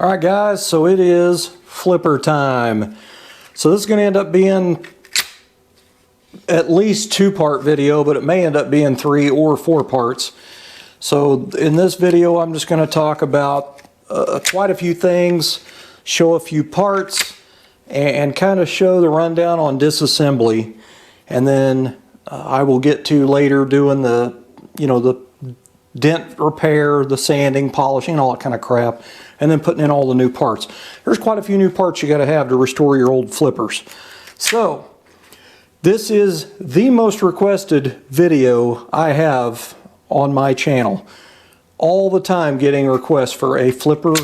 Alright guys, so it is flipper time. So this is going to end up being at least 2-part video, but it may end up being 3 or 4 parts. So in this video I'm just going to talk about quite a few things, show a few parts, and kind of show the rundown on disassembly. And then I will get to later doing the dent repair, the sanding, polishing, all that kind of crap, and then putting in all the new parts. There's quite a few new parts you got to have to restore your old flippers. So this is the most requested video I have on my channel. All the time getting requests for a flipper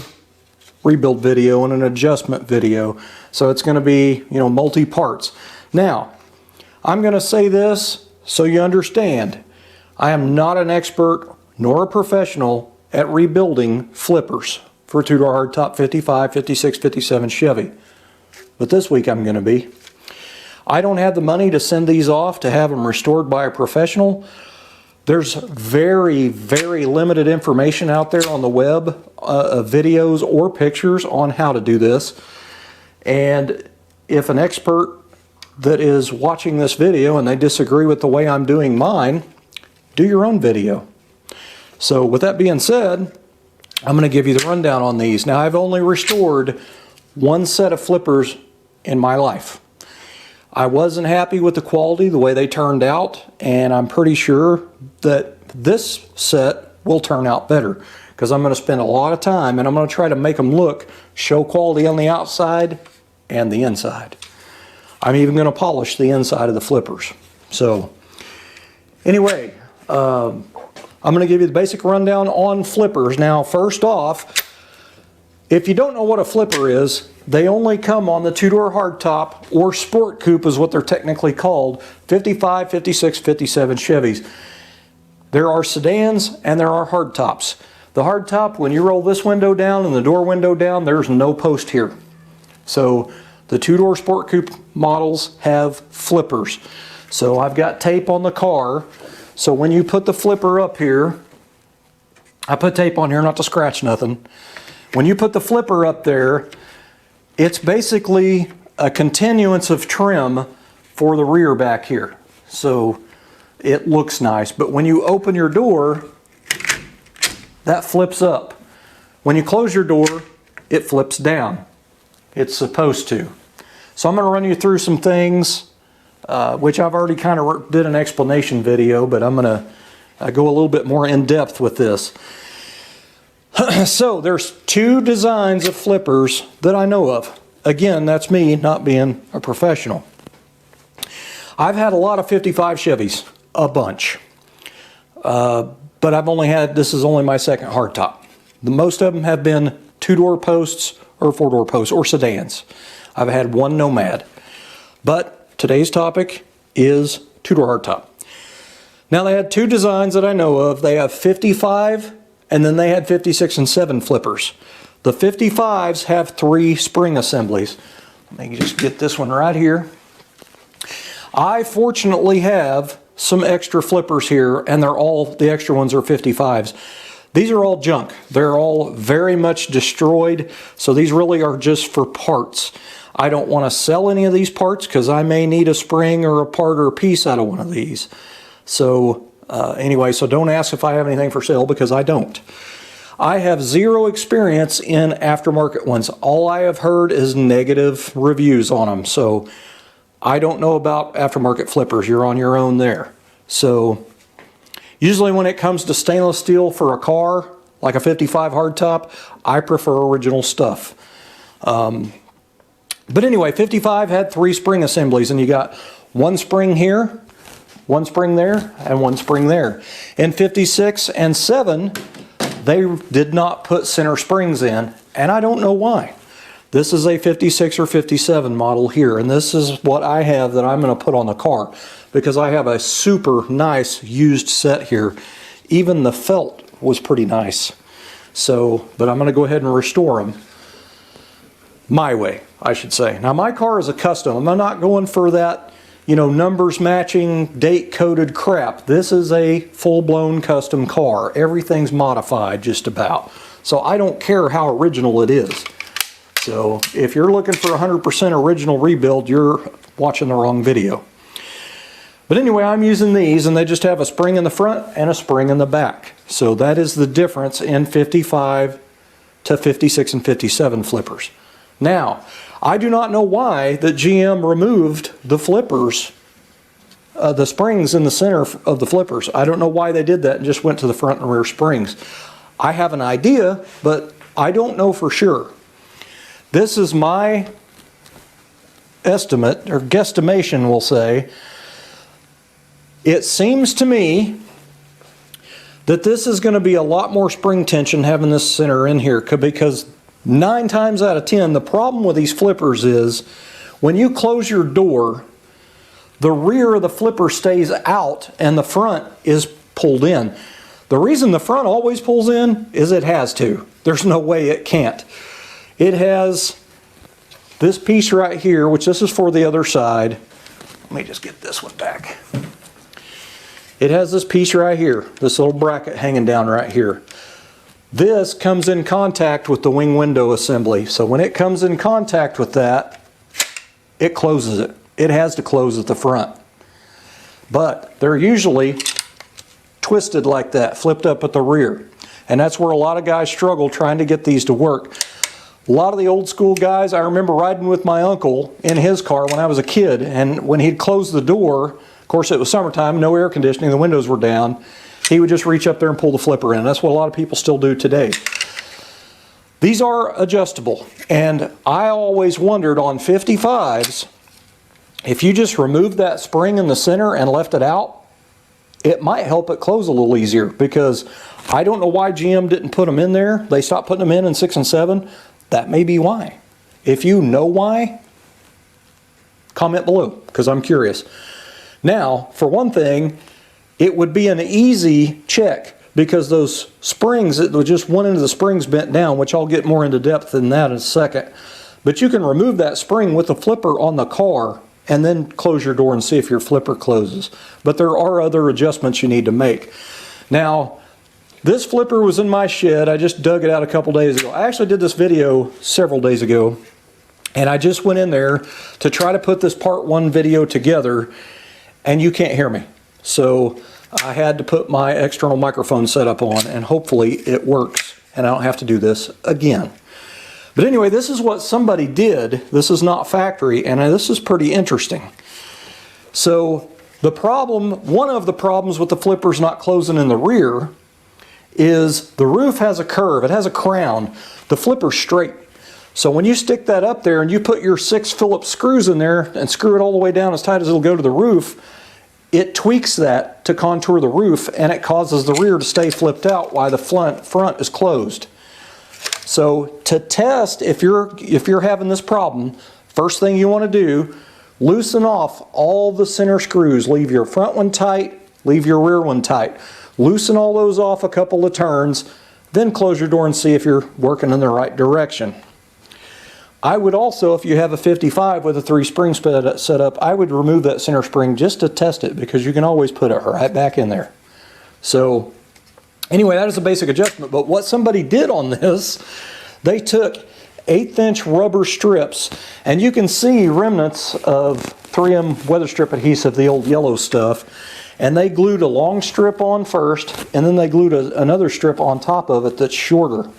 rebuild video and an adjustment video. So it's going to be, multi-parts. Now, I'm going to say this so you understand. I am not an expert nor a professional at rebuilding flippers for two-door hardtop 55, 56, 57 Chevy. But this week I'm going to be. I don't have the money to send these off to have them restored by a professional. There's very, very limited information out there on the web, videos or pictures on how to do this. And if an expert that is watching this video and they disagree with the way I'm doing mine, do your own video. So with that being said, I'm going to give you the rundown on these. Now I've only restored one set of flippers in my life. I wasn't happy with the quality, the way they turned out, and I'm pretty sure that this set will turn out better because I'm going to spend a lot of time and I'm going to try to make them show quality on the outside and the inside. I'm even going to polish the inside of the flippers. So anyway, I'm going to give you the basic rundown on flippers. Now, first off, if you don't know what a flipper is, they only come on the two-door hardtop, or sport coupe is what they're technically called, 55, 56, 57 Chevys. There are sedans and there are hardtops. The hardtop, when you roll this window down and the door window down, there's no post here. So the two-door sport coupe models have flippers. So I've got tape on the car. So when you put the flipper up here, I put tape on here not to scratch nothing. When you put the flipper up there, it's basically a continuance of trim for the rear back here. So it looks nice. But when you open your door, that flips up. When you close your door, it flips down. It's supposed to. So I'm going to run you through some things, which I've already kind of did an explanation video, but I'm going to go a little bit more in depth with this. So there's 2 designs of flippers that I know of. Again, that's me not being a professional. I've had a lot of 55 Chevys, a bunch. But I've only had, this is only my second hardtop. Most of them have been 2-door posts or 4-door posts or sedans. I've had one Nomad. But today's topic is 2-door hardtop. Now they had 2 designs that I know of. They have 55 and then they had 56 and 7 flippers. The 55s have 3 spring assemblies. Let me just get this one right here. I fortunately have some extra flippers here, and the extra ones are 55s. These are all junk. They're all very much destroyed, so these really are just for parts. I don't want to sell any of these parts because I may need a spring or a part or a piece out of one of these. So anyway, so don't ask if I have anything for sale because I don't. I have 0 experience in aftermarket ones. All I have heard is negative reviews on them. So I don't know about aftermarket flippers. You're on your own there. So usually when it comes to stainless steel for a car, like a 55 hardtop, I prefer original stuff. But anyway, 55 had 3 spring assemblies, and you got 1 spring here, 1 spring there, and 1 spring there. In 56 and 7, they did not put center springs in, and I don't know why. This is a 56 or 57 model here, and this is what I have that I'm going to put on the car because I have a super nice used set here. Even the felt was pretty nice. So, but I'm going to go ahead and restore them my way, I should say. Now my car is a custom. I'm not going for that, numbers matching, date coded crap. This is a full-blown custom car. Everything's modified just about. So I don't care how original it is. So if you're looking for 100% original rebuild, you're watching the wrong video. But anyway, I'm using these, and they just have a spring in the front and a spring in the back. So that is the difference in 55 to 56 and 57 flippers. Now, I do not know why that GM removed the flippers, the springs in the center of the flippers. I don't know why they did that and just went to the front and rear springs. I have an idea, but I don't know for sure. This is my estimate, or guesstimation we'll say. It seems to me that this is going to be a lot more spring tension having this center in here, because 9 times out of 10, the problem with these flippers is when you close your door, the rear of the flipper stays out and the front is pulled in. The reason the front always pulls in is it has to. There's no way it can't. It has this piece right here, which this is for the other side. Let me just get this one back. It has this piece right here, this little bracket hanging down right here. This comes in contact with the wing window assembly. So when it comes in contact with that, it closes it. It has to close at the front. But they're usually twisted like that, flipped up at the rear. And that's where a lot of guys struggle trying to get these to work. A lot of the old school guys, I remember riding with my uncle in his car when I was a kid, and when he'd close the door, of course it was summertime, no air conditioning, the windows were down, he would just reach up there and pull the flipper in. That's what a lot of people still do today. These are adjustable, and I always wondered on 55s, if you just removed that spring in the center and left it out, it might help it close a little easier, because I don't know why GM didn't put them in there. They stopped putting them in 6 and 7. That may be why. If you know why, comment below, because I'm curious. Now, for one thing, it would be an easy check, because those springs, just one end of the springs bent down, which I'll get more into depth than that in a second. But you can remove that spring with the flipper on the car and then close your door and see if your flipper closes. But there are other adjustments you need to make. Now, this flipper was in my shed. I just dug it out a couple days ago. I actually did this video several days ago, and I just went in there to try to put this part 1 video together, and you can't hear me. So I had to put my external microphone setup on, and hopefully it works and I don't have to do this again. But anyway, this is what somebody did. This is not factory, and this is pretty interesting. So the problem, one of the problems with the flippers not closing in the rear is the roof has a curve. It has a crown. The flipper's straight. So when you stick that up there and you put your 6 Phillips screws in there and screw it all the way down as tight as it'll go to the roof, it tweaks that to contour the roof, and it causes the rear to stay flipped out while the front is closed. So to test if you're having this problem, first thing you want to do, loosen off all the center screws. Leave your front one tight, leave your rear one tight. Loosen all those off a couple of turns, then close your door and see if you're working in the right direction. I would also, if you have a 55 with a 3-spring setup, I would remove that center spring just to test it, because you can always put it right back in there. So anyway, that is a basic adjustment. But what somebody did on this, they took 1/8" rubber strips, and you can see remnants of 3M weather strip adhesive, the old yellow stuff, and they glued a long strip on first, and then they glued another strip on top of it that's shorter.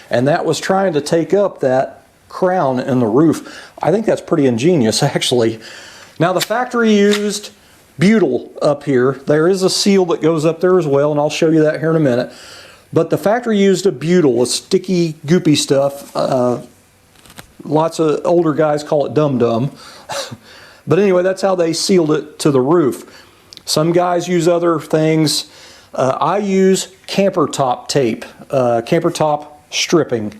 And that was trying to take up that crown in the roof. I think that's pretty ingenious, actually. Now, the factory used butyl up here. There is a seal that goes up there as well, and I'll show you that here in a minute. But the factory used a butyl, a sticky, goopy stuff. Lots of older guys call it dum-dum. But anyway, that's how they sealed it to the roof. Some guys use other things. I use camper top tape, camper top stripping.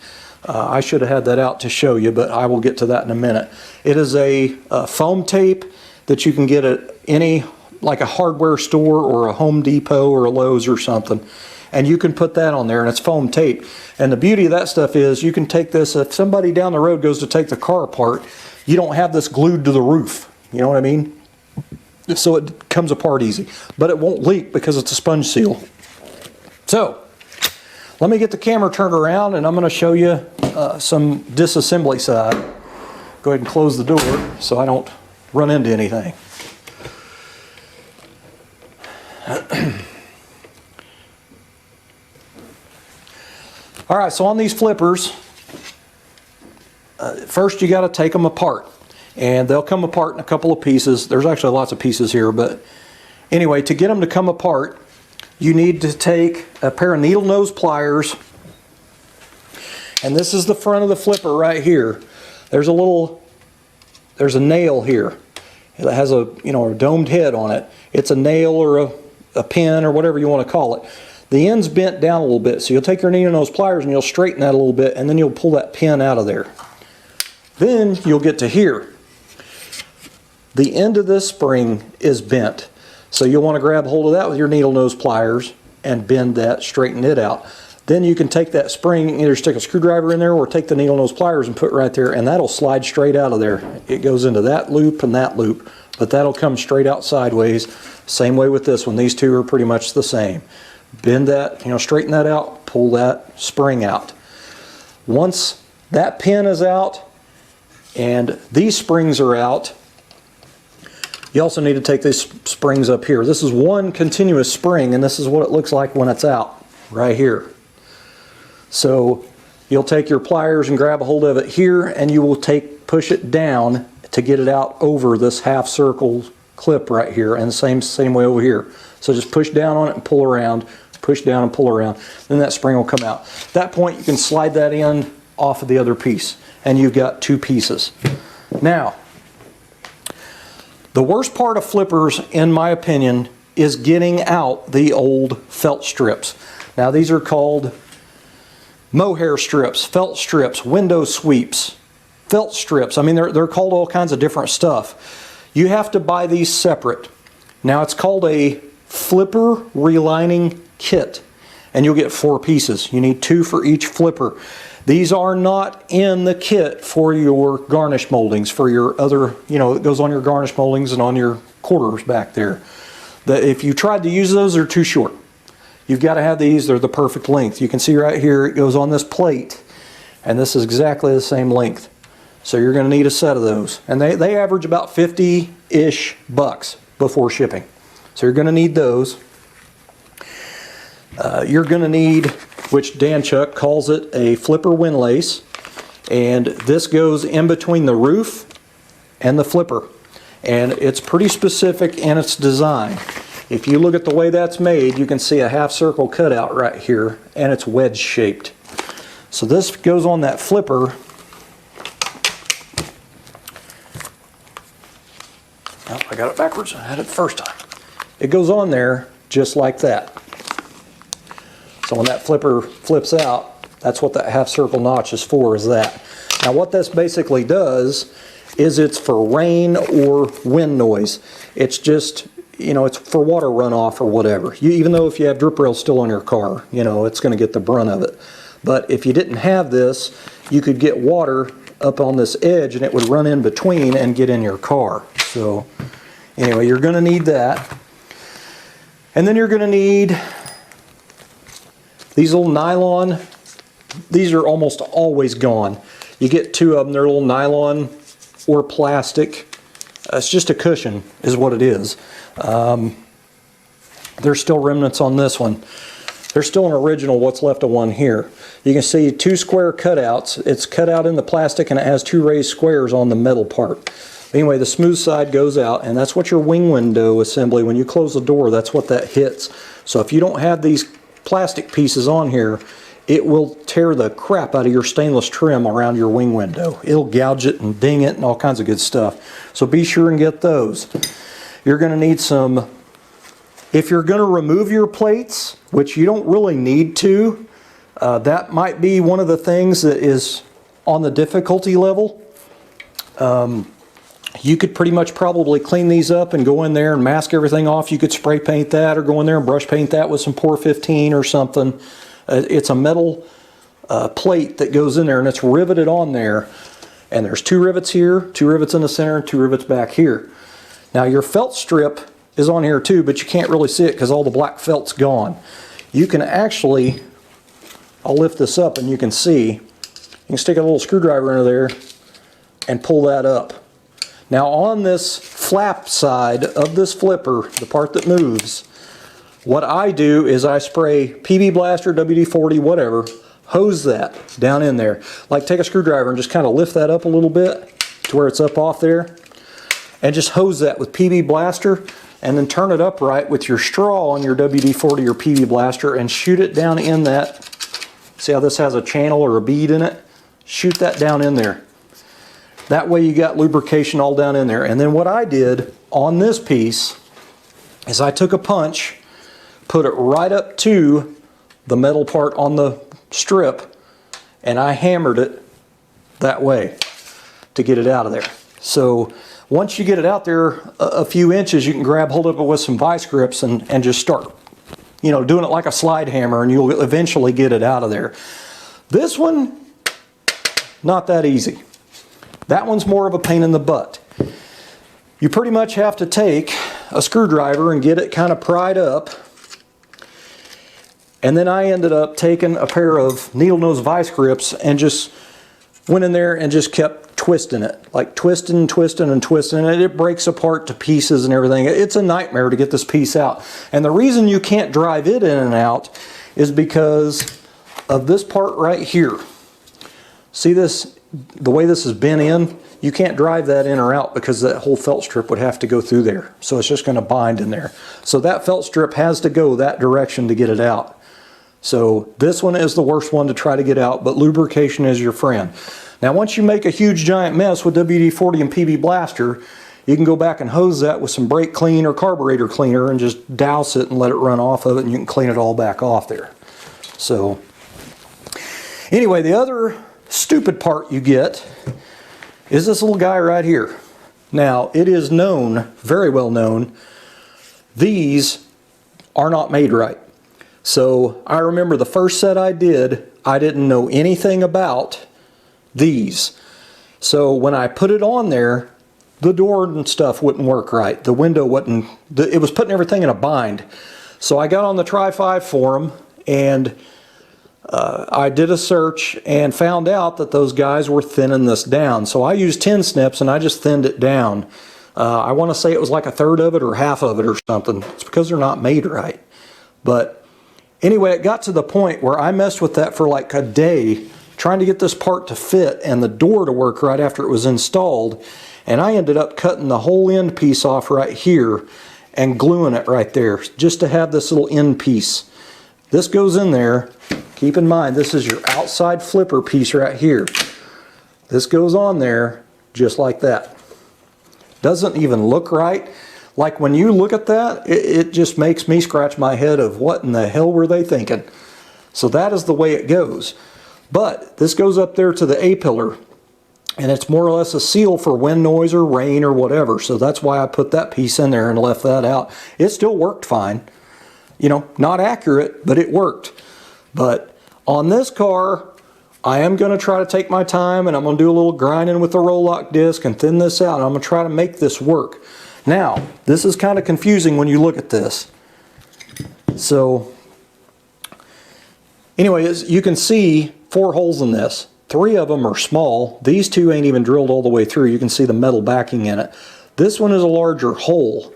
I should have had that out to show you, but I will get to that in a minute. It is a foam tape that you can get at any, like a hardware store or a Home Depot or a Lowe's or something. And you can put that on there, and it's foam tape. And the beauty of that stuff is you can take this, if somebody down the road goes to take the car apart, you don't have this glued to the roof. You know what I mean? So it comes apart easy. But it won't leak because it's a sponge seal. So let me get the camera turned around and I'm going to show you some disassembly side. Go ahead and close the door so I don't run into anything. Alright, so on these flippers, first you got to take them apart. And they'll come apart in a couple of pieces. There's actually lots of pieces here, but anyway, to get them to come apart, you need to take a pair of needle nose pliers, and this is the front of the flipper right here. There's a nail here. It has a domed head on it. It's a nail or a pin or whatever you want to call it. The end's bent down a little bit, so you'll take your needle nose pliers and you'll straighten that a little bit, and then you'll pull that pin out of there. Then you'll get to here. The end of this spring is bent, so you'll want to grab hold of that with your needle nose pliers and bend that, straighten it out. Then you can take that spring, either stick a screwdriver in there or take the needle nose pliers and put it right there, and that'll slide straight out of there. It goes into that loop and that loop, but that'll come straight out sideways. Same way with this one. These two are pretty much the same. Bend that, straighten that out, pull that spring out. Once that pin is out and these springs are out, you also need to take these springs up here. This is one continuous spring, and this is what it looks like when it's out, right here. So you'll take your pliers and grab a hold of it here, and you will push it down to get it out over this half circle clip right here, and the same way over here. So just push down on it and pull around, push down and pull around. Then that spring will come out. At that point, you can slide that in off of the other piece, and you've got two pieces. Now, the worst part of flippers, in my opinion, is getting out the old felt strips. Now these are called mohair strips, felt strips, window sweeps, felt strips. I mean, they're called all kinds of different stuff. You have to buy these separate. Now it's called a flipper relining kit, and you'll get 4 pieces. You need 2 for each flipper. These are not in the kit for your garnish moldings, for your other, it goes on your garnish moldings and on your quarters back there. If you tried to use those, they're too short. You've got to have these. They're the perfect length. You can see right here, it goes on this plate, and this is exactly the same length. So you're going to need a set of those. And they average about 50-ish bucks before shipping. So you're going to need those. You're going to need, which Dan Chuck calls it, a flipper windlace, and this goes in between the roof and the flipper, and it's pretty specific in its design. If you look at the way that's made, you can see a half circle cutout right here, and it's wedge shaped. So this goes on that flipper. Oh, I got it backwards. I had it the first time. It goes on there just like that. So when that flipper flips out, that's what that half circle notch is for, is that. Now what this basically does is it's for rain or wind noise. It's just, it's for water runoff or whatever. Even though if you have drip rails still on your car, it's going to get the brunt of it. But if you didn't have this, you could get water up on this edge and it would run in between and get in your car. So anyway, you're going to need that. And then you're going to need these little nylon. These are almost always gone. You get 2 of them. They're little nylon or plastic. It's just a cushion is what it is. There's still remnants on this one. There's still an original, what's left of one here. You can see 2 square cutouts. It's cut out in the plastic and it has 2 raised squares on the metal part. Anyway, the smooth side goes out, and that's what your wing window assembly, when you close the door, that's what that hits. So if you don't have these plastic pieces on here, it will tear the crap out of your stainless trim around your wing window. It'll gouge it and ding it and all kinds of good stuff. So be sure and get those. You're going to need some, if you're going to remove your plates, which you don't really need to, that might be one of the things that is on the difficulty level. You could pretty much probably clean these up and go in there and mask everything off. You could spray paint that or go in there and brush paint that with some Pour 15 or something. It's a metal plate that goes in there and it's riveted on there. And there's 2 rivets here, 2 rivets in the center, and 2 rivets back here. Now your felt strip is on here too, but you can't really see it because all the black felt's gone. You can actually I'll lift this up and you can see, you can stick a little screwdriver into there and pull that up. Now on this flap side of this flipper, the part that moves, what I do is I spray PB Blaster, WD-40, whatever, hose that down in there. Like take a screwdriver and just kind of lift that up a little bit to where it's up off there, and just hose that with PB Blaster, and then turn it upright with your straw on your WD-40 or PB Blaster and shoot it down in that. See how this has a channel or a bead in it? Shoot that down in there. That way you got lubrication all down in there. And then what I did on this piece is I took a punch, put it right up to the metal part on the strip, and I hammered it that way to get it out of there. So once you get it out there a few inches, you can grab hold of it with some vice grips and just start, you know, doing it like a slide hammer, and you'll eventually get it out of there. This one, not that easy. That one's more of a pain in the butt. You pretty much have to take a screwdriver and get it kind of pried up. And then I ended up taking a pair of needle nose vice grips and just went in there and just kept twisting it. Like twisting and twisting and twisting it. It breaks apart to pieces and everything. It's a nightmare to get this piece out. And the reason you can't drive it in and out is because of this part right here. See this? The way this is bent in, you can't drive that in or out because that whole felt strip would have to go through there. So it's just going to bind in there. So that felt strip has to go that direction to get it out. So this one is the worst one to try to get out, but lubrication is your friend. Now once you make a huge giant mess with WD-40 and PB Blaster, you can go back and hose that with some brake clean or carburetor cleaner and just douse it and let it run off of it, and you can clean it all back off there. So anyway, the other stupid part you get is this little guy right here. Now it is known, very well known, these are not made right. So I remember the first set I did, I didn't know anything about these. So when I put it on there, the door and stuff wouldn't work right. The window wouldn't, it was putting everything in a bind. So I got on the Tri-5 forum and I did a search and found out that those guys were thinning this down. So I used 10 snips and I just thinned it down. I want to say it was like a third of it or half of it or something. It's because they're not made right. But anyway, it got to the point where I messed with that for like a day trying to get this part to fit and the door to work right after it was installed. And I ended up cutting the whole end piece off right here and gluing it right there just to have this little end piece. This goes in there. Keep in mind, this is your outside flipper piece right here. This goes on there just like that. Doesn't even look right. Like when you look at that, it just makes me scratch my head of what in the hell were they thinking? So that is the way it goes. But this goes up there to the A-pillar, and it's more or less a seal for wind noise or rain or whatever. So that's why I put that piece in there and left that out. It still worked fine. You know, not accurate, but it worked. But on this car, I am going to try to take my time and I'm going to do a little grinding with the roll lock disc and thin this out. And I'm going to try to make this work. Now, this is kind of confusing when you look at this. So, anyway, as you can see, 4 holes in this. 3 of them are small. These 2 ain't even drilled all the way through. You can see the metal backing in it. This one is a larger hole.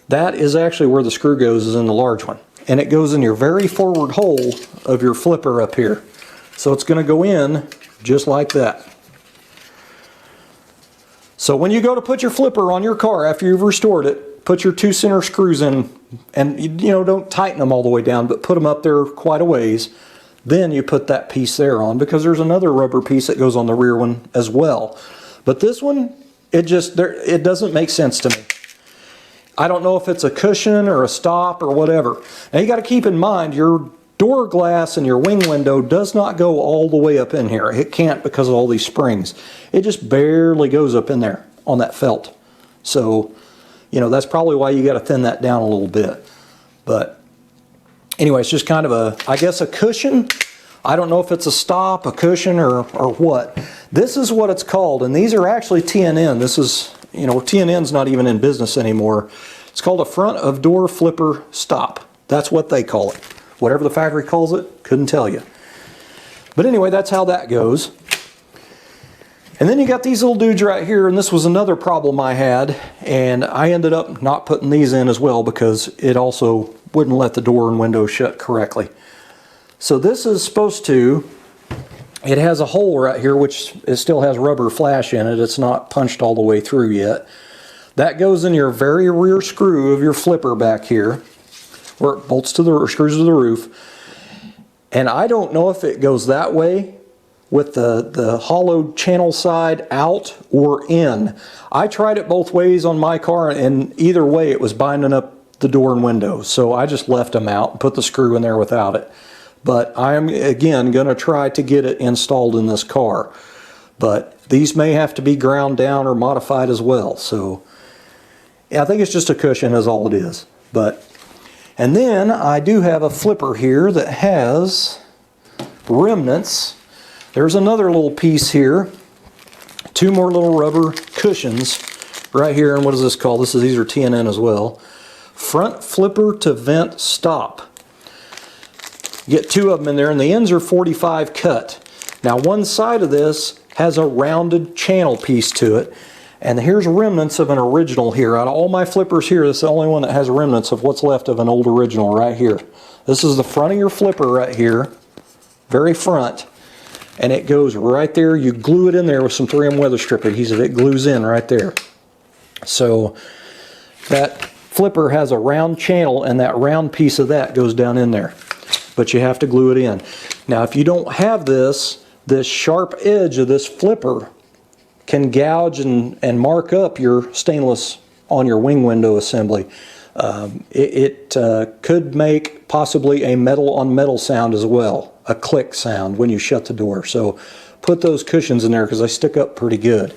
That is actually where the screw goes, is in the large one. And it goes in your very forward hole of your flipper up here. So it's going to go in just like that. So when you go to put your flipper on your car after you've restored it, put your 2 center screws in, and you know, don't tighten them all the way down, but put them up there quite a ways. Then you put that piece there on, because there's another rubber piece that goes on the rear one as well. But this one, it doesn't make sense to me. I don't know if it's a cushion or a stop or whatever. Now you got to keep in mind, your door glass and your wing window does not go all the way up in here. It can't because of all these springs. It just barely goes up in there on that felt. So, you know, that's probably why you got to thin that down a little bit. But anyway, it's just kind of a, I guess, a cushion. I don't know if it's a stop, a cushion, or what. This is what it's called, and these are actually TNN. This is, you know, TNN's not even in business anymore. It's called a front of door flipper stop. That's what they call it. Whatever the factory calls it, couldn't tell you. But anyway, that's how that goes. And then you got these little dudes right here, and this was another problem I had, and I ended up not putting these in as well because it also wouldn't let the door and window shut correctly. So this is supposed to, it has a hole right here which it still has rubber flash in it. It's not punched all the way through yet. That goes in your very rear screw of your flipper back here, where it bolts to the, or screws to the roof. And I don't know if it goes that way with the hollowed channel side out or in. I tried it both ways on my car, and either way it was binding up the door and window. So I just left them out and put the screw in there without it. But I am, again, going to try to get it installed in this car. But these may have to be ground down or modified as well. So yeah, I think it's just a cushion is all it is. And then I do have a flipper here that has remnants. There's another little piece here. Two more little rubber cushions right here. And what is this called? These are TNN as well. Front flipper to vent stop. You get two of them in there, and the ends are 45 cut. Now one side of this has a rounded channel piece to it. And here's remnants of an original here. Out of all my flippers here, this is the only one that has remnants of what's left of an old original right here. This is the front of your flipper right here, very front. And it goes right there. You glue it in there with some 3M weather strip adhesive. It glues in right there. So that flipper has a round channel, and that round piece of that goes down in there. But you have to glue it in. Now if you don't have this sharp edge of this flipper can gouge and mark up your stainless on your wing window assembly. It could make possibly a metal on metal sound as well, a click sound when you shut the door. So put those cushions in there because they stick up pretty good.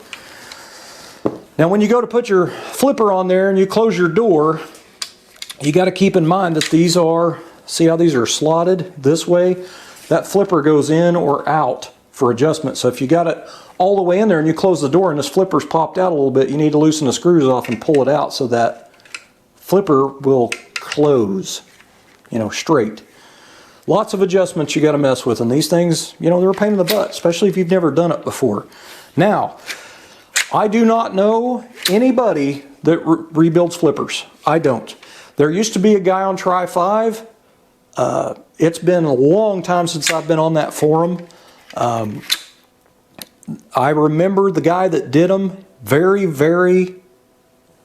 Now when you go to put your flipper on there and you close your door, you got to keep in mind that these are, see how these are slotted this way? That flipper goes in or out for adjustment. So if you got it all the way in there and you close the door and this flipper's popped out a little bit, you need to loosen the screws off and pull it out so that flipper will close, you know, straight. Lots of adjustments you got to mess with, and these things, you know, they're a pain in the butt, especially if you've never done it before. Now, I do not know anybody that rebuilds flippers. I don't. There used to be a guy on Tri5. It's been a long time since I've been on that forum. I remember the guy that did them. Very, very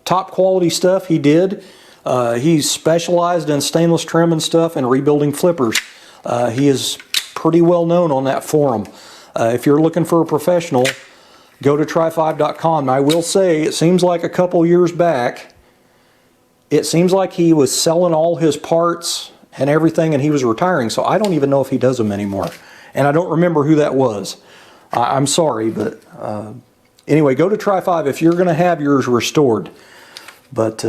top quality stuff he did. He's specialized in stainless trim and stuff and rebuilding flippers. He is pretty well known on that forum. If you're looking for a professional, go to tri5.com. I will say, it seems like a couple years back, it seems like he was selling all his parts and everything and he was retiring. So I don't even know if he does them anymore. And I don't remember who that was. I'm sorry, but anyway, go to Tri5 if you're going to have yours restored. But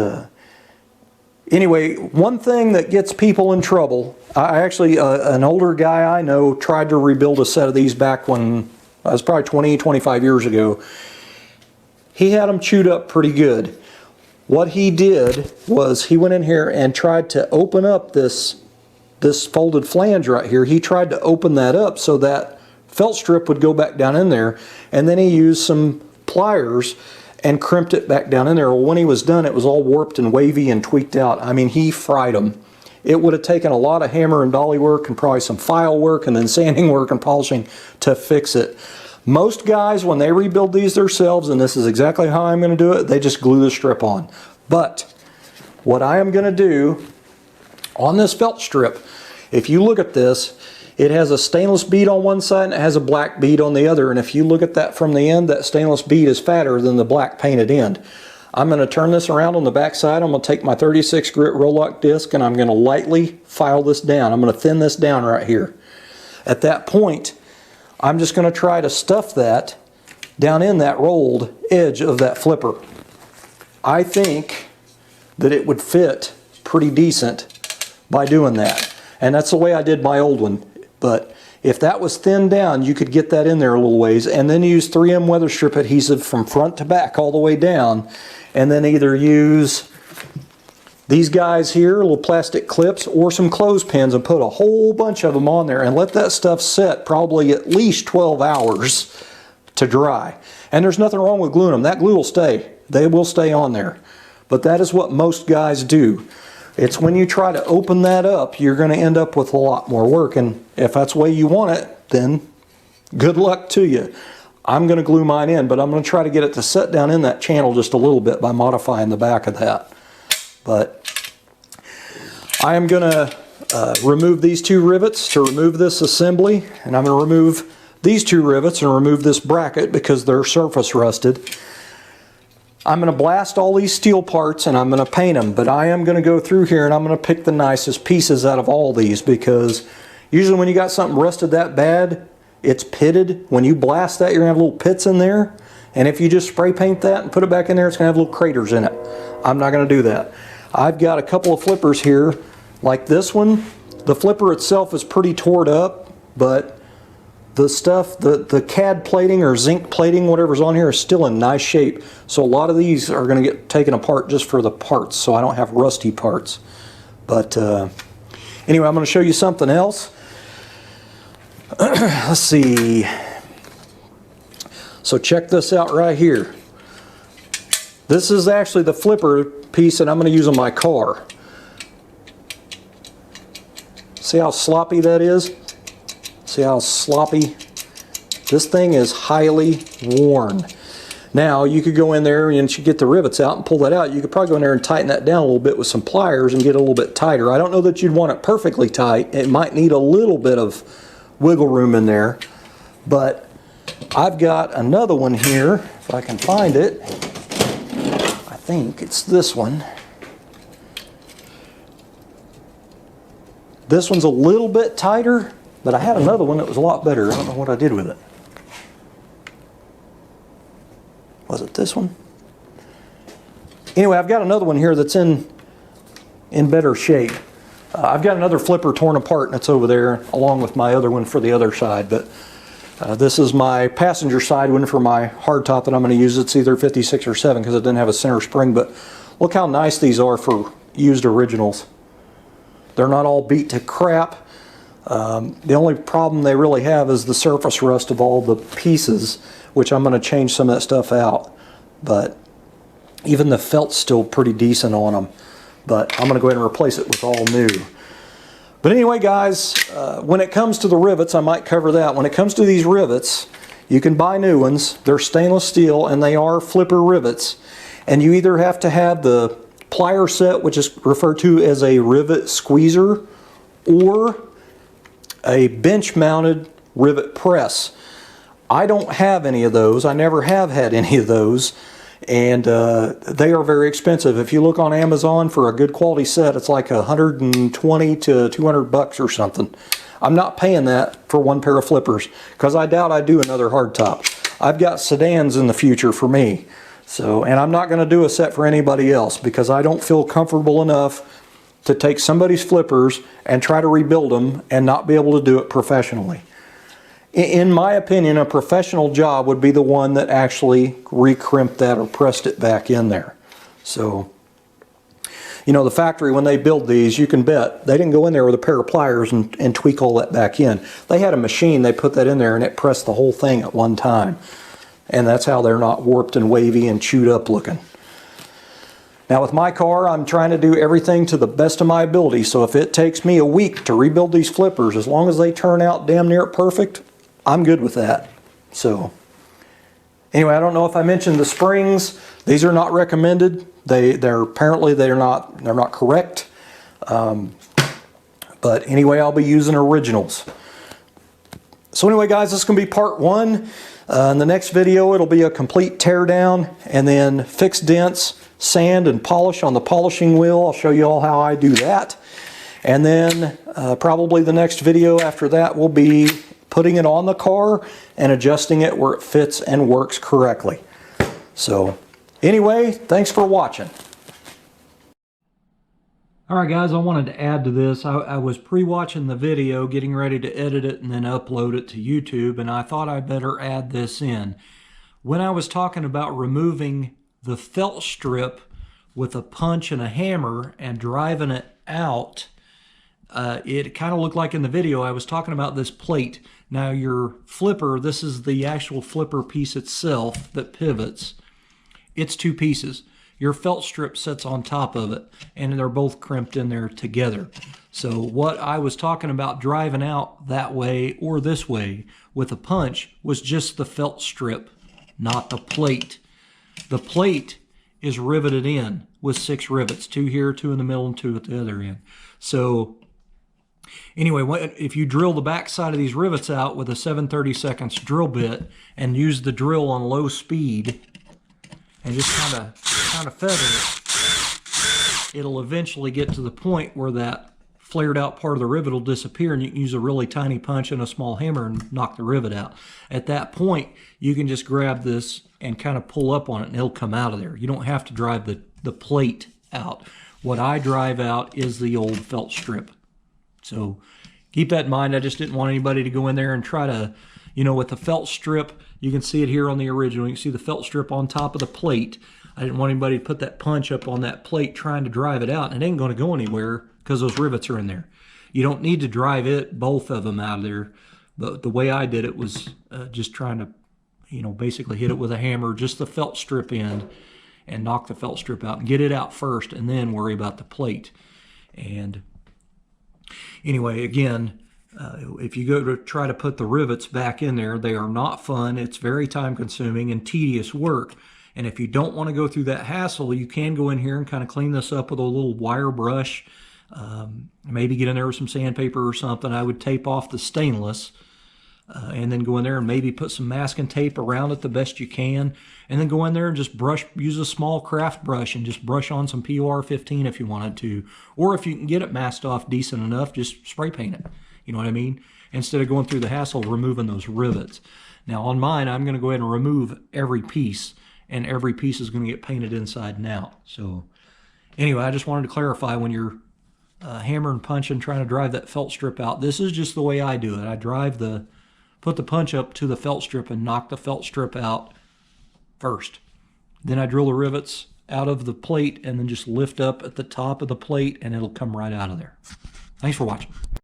anyway, one thing that gets people in trouble, I actually, an older guy I know tried to rebuild a set of these back when, it was probably 20, 25 years ago. He had them chewed up pretty good. What he did was he went in here and tried to open up this folded flange right here. He tried to open that up so that felt strip would go back down in there, and then he used some pliers and crimped it back down in there. Well, when he was done, it was all warped and wavy and tweaked out. I mean, he fried them. It would have taken a lot of hammer and dolly work and probably some file work and then sanding work and polishing to fix it. Most guys, when they rebuild these themselves, and this is exactly how I'm going to do it, they just glue the strip on. But what I am going to do on this felt strip, if you look at this, it has a stainless bead on one side and it has a black bead on the other. And if you look at that from the end, that stainless bead is fatter than the black painted end. I'm going to turn this around on the back side. I'm going to take my 36 grit Rolock disc and I'm going to lightly file this down. I'm going to thin this down right here. At that point, I'm just going to try to stuff that down in that rolled edge of that flipper. I think that it would fit pretty decent by doing that. And that's the way I did my old one. But if that was thinned down, you could get that in there a little ways and then use 3M weather strip adhesive from front to back all the way down, and then either use these guys here, little plastic clips or some clothespins, and put a whole bunch of them on there and let that stuff set probably at least 12 hours to dry. And there's nothing wrong with gluing them. That glue will stay. They will stay on there. But that is what most guys do. It's when you try to open that up, you're going to end up with a lot more work. And if that's the way you want it, then good luck to you. I'm going to glue mine in, but I'm going to try to get it to set down in that channel just a little bit by modifying the back of that. But I am going to remove these two rivets to remove this assembly, and I'm going to remove these two rivets and remove this bracket because they're surface rusted. I'm going to blast all these steel parts and I'm going to paint them, but I am going to go through here and I'm going to pick the nicest pieces out of all these, because usually when you got something rusted that bad, it's pitted. When you blast that, you're going to have little pits in there, and if you just spray paint that and put it back in there, it's going to have little craters in it. I'm not going to do that. I've got a couple of flippers here, like this one. The flipper itself is pretty torn up, but the stuff, the CAD plating or zinc plating, whatever's on here, is still in nice shape. So a lot of these are going to get taken apart just for the parts, so I don't have rusty parts. But anyway, I'm going to show you something else. Let's see. So check this out right here. This is actually the flipper piece that I'm going to use on my car. See how sloppy that is? See how sloppy? This thing is highly worn. Now you could go in there and you get the rivets out and pull that out. You could probably go in there and tighten that down a little bit with some pliers and get it a little bit tighter. I don't know that you'd want it perfectly tight. It might need a little bit of wiggle room in there. But I've got another one here, if I can find it. I think it's this one. This one's a little bit tighter, but I had another one that was a lot better. I don't know what I did with it. Was it this one? Anyway, I've got another one here that's in better shape. I've got another flipper torn apart, and it's over there along with my other one for the other side. But this is my passenger side one for my hardtop that I'm going to use. It's either 56 or 7 because it doesn't have a center spring. But look how nice these are for used originals. They're not all beat to crap. The only problem they really have is the surface rust of all the pieces, which I'm going to change some of that stuff out. But even the felt's still pretty decent on them. But I'm going to go ahead and replace it with all new. But anyway, guys, when it comes to the rivets, I might cover that. When it comes to these rivets, you can buy new ones. They're stainless steel and they are flipper rivets. And you either have to have the plier set, which is referred to as a rivet squeezer, or a bench mounted rivet press. I don't have any of those. I never have had any of those, and they are very expensive. If you look on Amazon for a good quality set, it's like $120 to $200 or something. I'm not paying that for one pair of flippers because I doubt I'd do another hardtop. I've got sedans in the future for me. So, and I'm not going to do a set for anybody else because I don't feel comfortable enough to take somebody's flippers and try to rebuild them and not be able to do it professionally. In my opinion, a professional job would be the one that actually re-crimped that or pressed it back in there. So, you know, the factory, when they build these, you can bet they didn't go in there with a pair of pliers and tweak all that back in. They had a machine, they put that in there and it pressed the whole thing at one time. And that's how they're not warped and wavy and chewed up looking. Now with my car, I'm trying to do everything to the best of my ability. So if it takes me a week to rebuild these flippers, as long as they turn out damn near perfect, I'm good with that. So anyway, I don't know if I mentioned the springs. These are not recommended. They're apparently they're not correct. But anyway, I'll be using originals. So anyway, guys, this is going to be part 1. In the next video, it'll be a complete tear down and then fix dents, sand and polish on the polishing wheel. I'll show you all how I do that. And then probably the next video after that will be putting it on the car and adjusting it where it fits and works correctly. So anyway, thanks for watching. Alright guys, I wanted to add to this. I was pre-watching the video, getting ready to edit it and then upload it to YouTube, and I thought I'd better add this in. When I was talking about removing the felt strip with a punch and a hammer and driving it out, it kind of looked like in the video I was talking about this plate. Now your flipper, this is the actual flipper piece itself that pivots. It's two pieces. Your felt strip sits on top of it, and they're both crimped in there together. So what I was talking about driving out that way or this way with a punch was just the felt strip, not the plate. The plate is riveted in with 6 rivets, 2 here, 2 in the middle, and 2 at the other end. So anyway, if you drill the back side of these rivets out with a 7/32 drill bit and use the drill on low speed and just kind of feather it, it'll eventually get to the point where that flared out part of the rivet will disappear, and you can use a really tiny punch and a small hammer and knock the rivet out. At that point, you can just grab this and kind of pull up on it and it'll come out of there. You don't have to drive the plate out. What I drive out is the old felt strip. So keep that in mind. I just didn't want anybody to go in there and try to, with the felt strip, you can see it here on the original. You can see the felt strip on top of the plate. I didn't want anybody to put that punch up on that plate trying to drive it out, and it ain't going to go anywhere because those rivets are in there. You don't need to drive both of them out of there. But the way I did it was just trying to, basically hit it with a hammer, just the felt strip end, and knock the felt strip out and get it out first, and then worry about the plate. And anyway, again, if you go to try to put the rivets back in there, they are not fun. It's very time consuming and tedious work. And if you don't want to go through that hassle, you can go in here and kind of clean this up with a little wire brush. Maybe get in there with some sandpaper or something. I would tape off the stainless and then go in there and maybe put some masking tape around it the best you can. And then go in there and just use a small craft brush and just brush on some POR 15 if you wanted to. Or if you can get it masked off decent enough, just spray paint it. You know what I mean? Instead of going through the hassle of removing those rivets. Now on mine, I'm going to go ahead and remove every piece, and every piece is going to get painted inside and out. So anyway, I just wanted to clarify, when you're hammering, punching, trying to drive that felt strip out, this is just the way I do it. I put the punch up to the felt strip and knock the felt strip out first. Then I drill the rivets out of the plate and then just lift up at the top of the plate and it'll come right out of there. Thanks for watching.